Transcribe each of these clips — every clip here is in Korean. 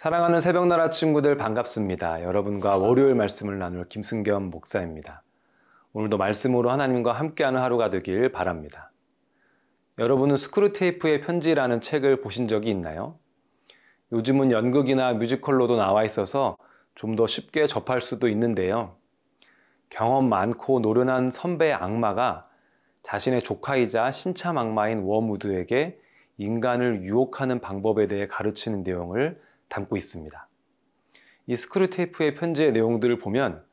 사랑하는 새벽나라 친구들 반갑습니다. 여러분과 월요일 말씀을 나눌 김승겸 목사입니다. 오늘도 말씀으로 하나님과 함께하는 하루가 되길 바랍니다. 여러분은 스크루테이프의 편지라는 책을 보신 적이 있나요? 요즘은 연극이나 뮤지컬로도 나와 있어서 좀 더 쉽게 접할 수도 있는데요. 경험 많고 노련한 선배 악마가 자신의 조카이자 신참 악마인 워무드에게 인간을 유혹하는 방법에 대해 가르치는 내용을 담고 있습니다. 이 스크루테이프의 편지의 내용들을 보면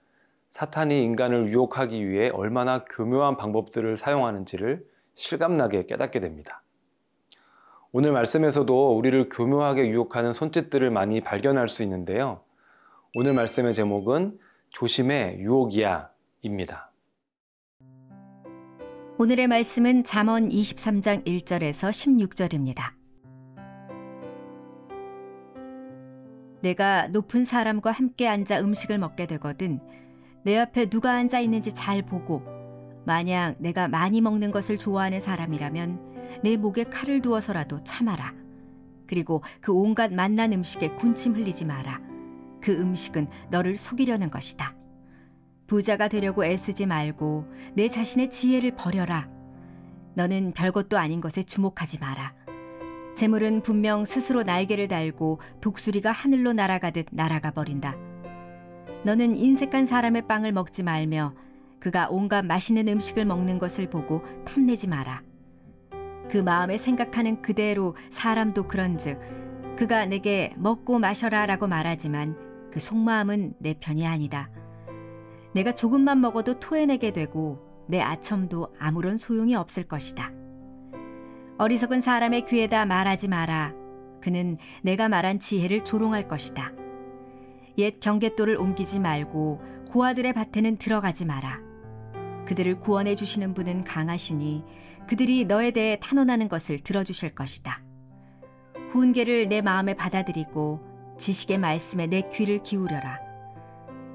사탄이 인간을 유혹하기 위해 얼마나 교묘한 방법들을 사용하는지를 실감나게 깨닫게 됩니다. 오늘 말씀에서도 우리를 교묘하게 유혹하는 손짓들을 많이 발견할 수 있는데요. 오늘 말씀의 제목은 조심해 유혹이야 입니다. 오늘의 말씀은 잠언 23장 1절에서 16절입니다. 내가 높은 사람과 함께 앉아 음식을 먹게 되거든 내 앞에 누가 앉아 있는지 잘 보고 만약 내가 많이 먹는 것을 좋아하는 사람이라면 내 목에 칼을 두어서라도 참아라. 그리고 그 온갖 맛난 음식에 군침 흘리지 마라. 그 음식은 너를 속이려는 것이다. 부자가 되려고 애쓰지 말고 내 자신의 지혜를 버려라. 너는 별것도 아닌 것에 주목하지 마라. 재물은 분명 스스로 날개를 달고 독수리가 하늘로 날아가듯 날아가 버린다. 너는 인색한 사람의 빵을 먹지 말며 그가 온갖 맛있는 음식을 먹는 것을 보고 탐내지 마라. 그 마음에 생각하는 그대로 사람도 그런즉 그가 내게 먹고 마셔라 라고 말하지만 그 속마음은 내 편이 아니다. 내가 조금만 먹어도 토해내게 되고 내 아첨도 아무런 소용이 없을 것이다. 어리석은 사람의 귀에다 말하지 마라. 그는 내가 말한 지혜를 조롱할 것이다. 옛 경계돌을 옮기지 말고 고아들의 밭에는 들어가지 마라. 그들을 구원해 주시는 분은 강하시니 그들이 너에 대해 탄원하는 것을 들어주실 것이다. 훈계를 내 마음에 받아들이고 지식의 말씀에 내 귀를 기울여라.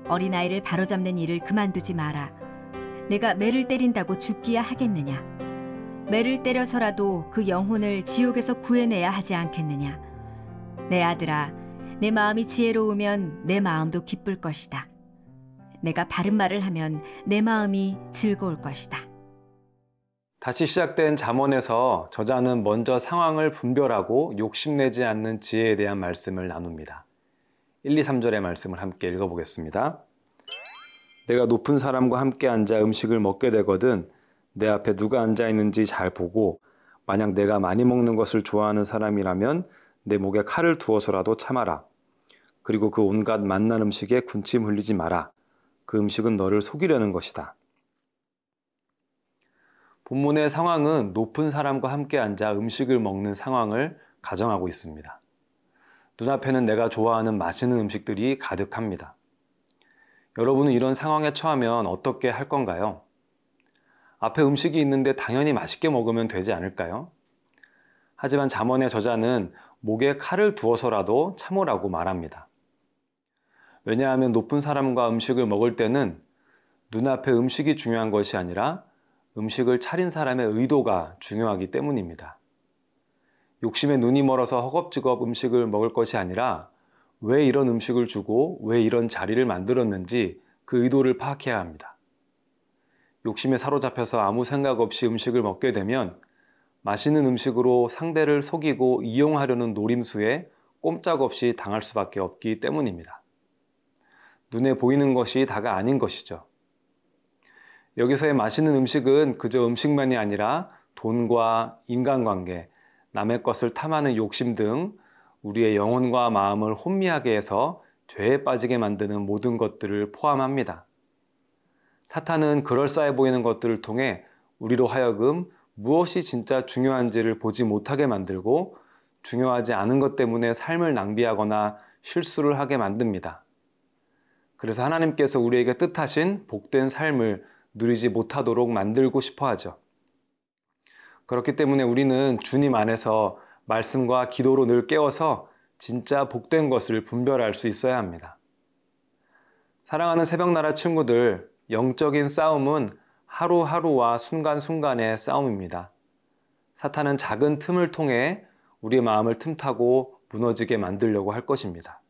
어린아이를 바로잡는 일을 그만두지 마라. 내가 매를 때린다고 죽기야 하겠느냐. 매를 때려서라도 그 영혼을 지옥에서 구해내야 하지 않겠느냐. 내 아들아, 내 마음이 지혜로우면 내 마음도 기쁠 것이다. 내가 바른 말을 하면 내 마음이 즐거울 것이다. 다시 시작된 잠언에서 저자는 먼저 상황을 분별하고 욕심내지 않는 지혜에 대한 말씀을 나눕니다. 1, 2, 3절의 말씀을 함께 읽어보겠습니다. 내가 높은 사람과 함께 앉아 음식을 먹게 되거든 내 앞에 누가 앉아 있는지 잘 보고 만약 내가 많이 먹는 것을 좋아하는 사람이라면 내 목에 칼을 두어서라도 참아라. 그리고 그 온갖 맛난 음식에 군침 흘리지 마라. 그 음식은 너를 속이려는 것이다. 본문의 상황은 높은 사람과 함께 앉아 음식을 먹는 상황을 가정하고 있습니다. 눈앞에는 내가 좋아하는 맛있는 음식들이 가득합니다. 여러분은 이런 상황에 처하면 어떻게 할 건가요? 앞에 음식이 있는데 당연히 맛있게 먹으면 되지 않을까요? 하지만 잠언의 저자는 목에 칼을 두어서라도 참으라고 말합니다. 왜냐하면 높은 사람과 음식을 먹을 때는 눈앞에 음식이 중요한 것이 아니라 음식을 차린 사람의 의도가 중요하기 때문입니다. 욕심에 눈이 멀어서 허겁지겁 음식을 먹을 것이 아니라 왜 이런 음식을 주고 왜 이런 자리를 만들었는지 그 의도를 파악해야 합니다. 욕심에 사로잡혀서 아무 생각 없이 음식을 먹게 되면 맛있는 음식으로 상대를 속이고 이용하려는 노림수에 꼼짝없이 당할 수밖에 없기 때문입니다. 눈에 보이는 것이 다가 아닌 것이죠. 여기서의 맛있는 음식은 그저 음식만이 아니라 돈과 인간관계, 남의 것을 탐하는 욕심 등 우리의 영혼과 마음을 혼미하게 해서 죄에 빠지게 만드는 모든 것들을 포함합니다. 사탄은 그럴싸해 보이는 것들을 통해 우리로 하여금 무엇이 진짜 중요한지를 보지 못하게 만들고 중요하지 않은 것 때문에 삶을 낭비하거나 실수를 하게 만듭니다. 그래서 하나님께서 우리에게 뜻하신 복된 삶을 누리지 못하도록 만들고 싶어 하죠. 그렇기 때문에 우리는 주님 안에서 말씀과 기도로 늘 깨어서 진짜 복된 것을 분별할 수 있어야 합니다. 사랑하는 새벽나라 친구들, 영적인 싸움은 하루하루와 순간순간의 싸움입니다. 사탄은 작은 틈을 통해 우리의 마음을 틈타고 무너지게 만들려고 할 것입니다.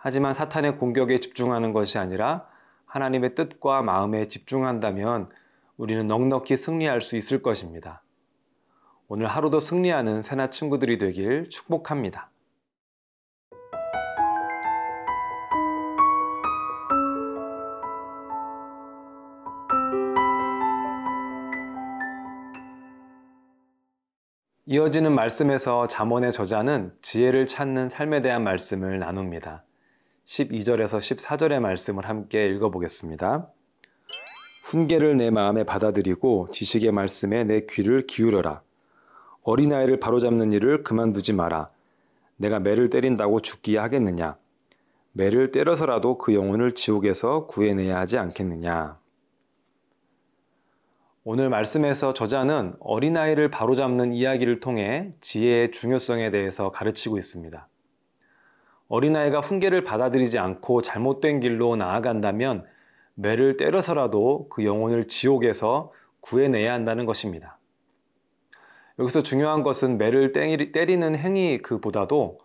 하지만 사탄의 공격에 집중하는 것이 아니라 하나님의 뜻과 마음에 집중한다면 우리는 넉넉히 승리할 수 있을 것입니다. 오늘 하루도 승리하는 새나 친구들이 되길 축복합니다. 이어지는 말씀에서 잠언의 저자는 지혜를 찾는 삶에 대한 말씀을 나눕니다. 12절에서 14절의 말씀을 함께 읽어보겠습니다. 훈계를 내 마음에 받아들이고 지식의 말씀에 내 귀를 기울여라. 어린아이를 바로잡는 일을 그만두지 마라. 내가 매를 때린다고 죽기야 하겠느냐. 매를 때려서라도 그 영혼을 지옥에서 구해내야 하지 않겠느냐. 오늘 말씀에서 저자는 어린아이를 바로잡는 이야기를 통해 지혜의 중요성에 대해서 가르치고 있습니다. 어린아이가 훈계를 받아들이지 않고 잘못된 길로 나아간다면 매를 때려서라도 그 영혼을 지옥에서 구해내야 한다는 것입니다. 여기서 중요한 것은 매를 때리는 행위 그보다도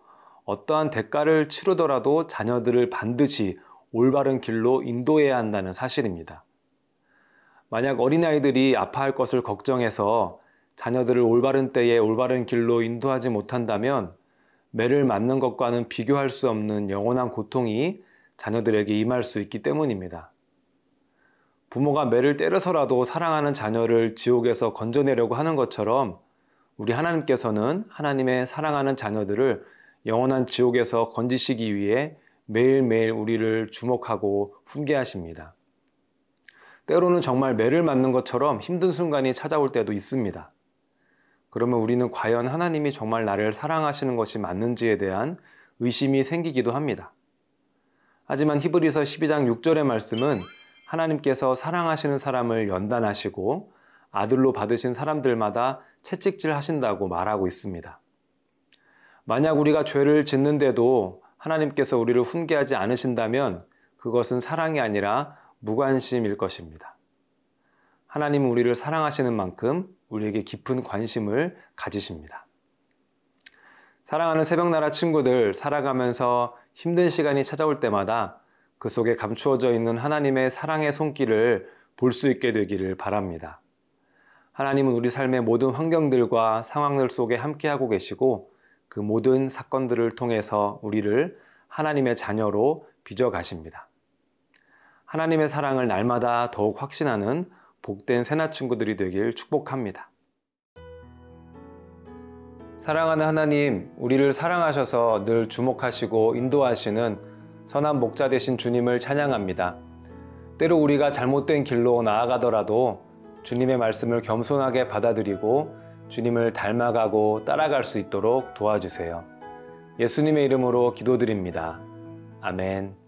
어떠한 대가를 치르더라도 자녀들을 반드시 올바른 길로 인도해야 한다는 사실입니다. 만약 어린아이들이 아파할 것을 걱정해서 자녀들을 올바른 때에 올바른 길로 인도하지 못한다면 매를 맞는 것과는 비교할 수 없는 영원한 고통이 자녀들에게 임할 수 있기 때문입니다. 부모가 매를 때려서라도 사랑하는 자녀를 지옥에서 건져내려고 하는 것처럼 우리 하나님께서는 하나님의 사랑하는 자녀들을 영원한 지옥에서 건지시기 위해 매일매일 우리를 주목하고 훈계하십니다. 때로는 정말 매를 맞는 것처럼 힘든 순간이 찾아올 때도 있습니다. 그러면 우리는 과연 하나님이 정말 나를 사랑하시는 것이 맞는지에 대한 의심이 생기기도 합니다. 하지만 히브리서 12장 6절의 말씀은 하나님께서 사랑하시는 사람을 연단하시고 아들로 받으신 사람들마다 채찍질 하신다고 말하고 있습니다. 만약 우리가 죄를 짓는데도 하나님께서 우리를 훈계하지 않으신다면 그것은 사랑이 아니라 무관심일 것입니다. 하나님은 우리를 사랑하시는 만큼 우리에게 깊은 관심을 가지십니다. 사랑하는 새벽나라 친구들, 살아가면서 힘든 시간이 찾아올 때마다 그 속에 감추어져 있는 하나님의 사랑의 손길을 볼 수 있게 되기를 바랍니다. 하나님은 우리 삶의 모든 환경들과 상황들 속에 함께하고 계시고 그 모든 사건들을 통해서 우리를 하나님의 자녀로 빚어가십니다. 하나님의 사랑을 날마다 더욱 확신하는 복된 새나 친구들이 되길 축복합니다. 사랑하는 하나님, 우리를 사랑하셔서 늘 주목하시고 인도하시는 선한 목자 되신 주님을 찬양합니다. 때로 우리가 잘못된 길로 나아가더라도 주님의 말씀을 겸손하게 받아들이고 주님을 닮아가고 따라갈 수 있도록 도와주세요. 예수님의 이름으로 기도드립니다. 아멘.